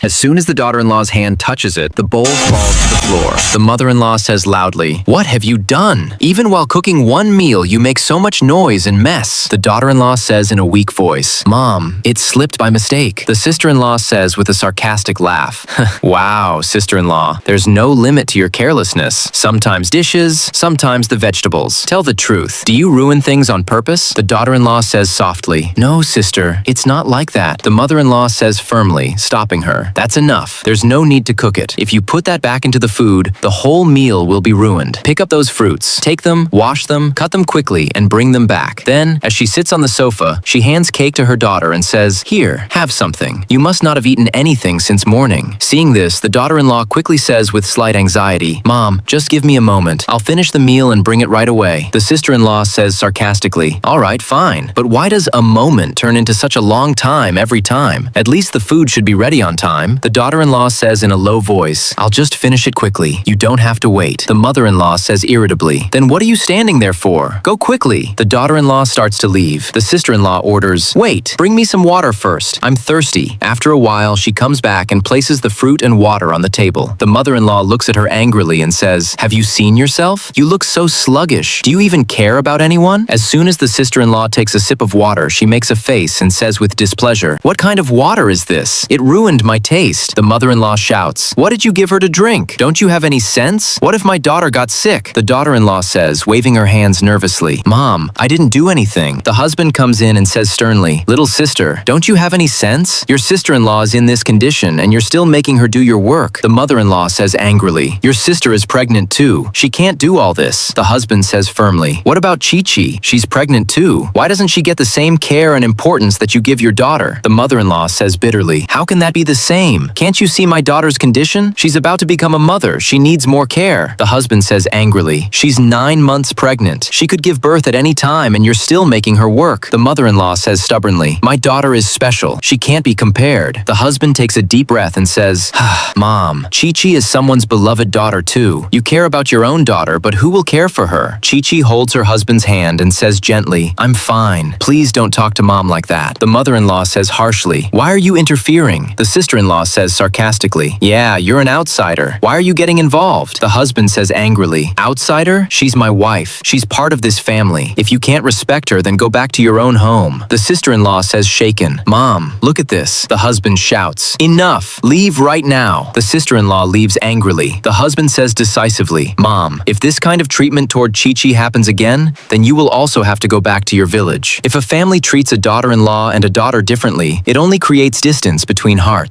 As soon as the daughter-in-law's hand touches it, the bowl falls to the floor. The mother-in-law says loudly, "What have you done? Even while cooking one meal, you make so much noise and mess." The daughter-in-law says in a weak voice, "Mom, it slipped by mistake." The sister-in-law says with a sarcastic laugh, "Wow, sister-in-law, there's no limit to your carelessness. Sometimes dishes, sometimes the vegetables. Tell the truth. Do you ruin things on purpose?" The daughter-in-law says softly, "No, sister, it's not like that." The mother-in-law says firmly, stopping her, "That's enough. There's no need to cook it. If you put that back into the food, the whole meal will be ruined. Pick up those fruits. Take them, wash them, cut them quickly, and bring them back." Then, as she sits on the sofa, she hands cake to her daughter and says, "Here, have something. You must not have eaten anything since morning." Seeing this, the daughter-in-law quickly says with slight anxiety, "Mom, just give me a moment. I'll finish the meal and bring it right away." The sister-in-law says sarcastically, "All right, fine. But why does a moment turn into such a long time every time? At least the food should be ready on time." The daughter-in-law says in a low voice, "I'll just finish it quickly. You don't have to wait." The mother-in-law says irritably, "Then what are you standing there for? Go quickly." The daughter-in-law starts to leave. The sister-in-law orders, "Wait, bring me some water first. I'm thirsty." After a while, she comes back and places the fruit and water on the table. The mother-in-law looks at her angrily and says, "Have you seen yourself? You look so sluggish. Do you even care about anyone?" As soon as the sister-in-law takes a sip of water, she makes a face and says with displeasure, "What kind of water is this? It ruined my taste." The mother-in-law shouts, "What did you give her to drink? Don't you have any sense? What if my daughter got sick?" The daughter-in-law says, waving her hands nervously, "Mom, I didn't do anything." The husband comes in and says sternly, "Little sister, don't you have any sense? Your sister-in-law is in this condition and you're still making her do your work." The mother-in-law says angrily, "Your sister is pregnant too. She can't do all this." The husband says firmly, "What about Chi-Chi? She's pregnant too. Why doesn't she get the same care and importance that you give your daughter?" The mother-in-law says bitterly, "How can that be the same? Can't you see my daughter's condition? She's about to become a mother. She needs more care." The husband says angrily, "She's 9 months pregnant. She could give birth at any time and you're still making her work." The mother-in-law says stubbornly, "My daughter is special. She can't be compared." The husband takes a deep breath and says, "Mom, Chi-Chi is someone's beloved daughter too. You care about your own daughter, but who will care for her?" Chi-Chi holds her husband's hand and says gently, "I'm fine. Please don't talk to Mom like that." The mother-in-law says harshly, "Why are you interfering?" The sister-in-law says sarcastically, "Yeah, you're an outsider. Why are you getting involved?" The husband says angrily, "Outsider? She's my wife. She's part of this family. If you can't respect her, then go back to your own home." The sister-in-law says shaken, "Mom, look at this." The husband shouts, "Enough! Leave right now." The sister-in-law leaves angrily. The husband says decisively, "Mom, if this kind of treatment toward Chi-Chi happens again, then you will also have to go back to your village." If a family treats a daughter-in-law and a daughter differently, it only creates distance between hearts.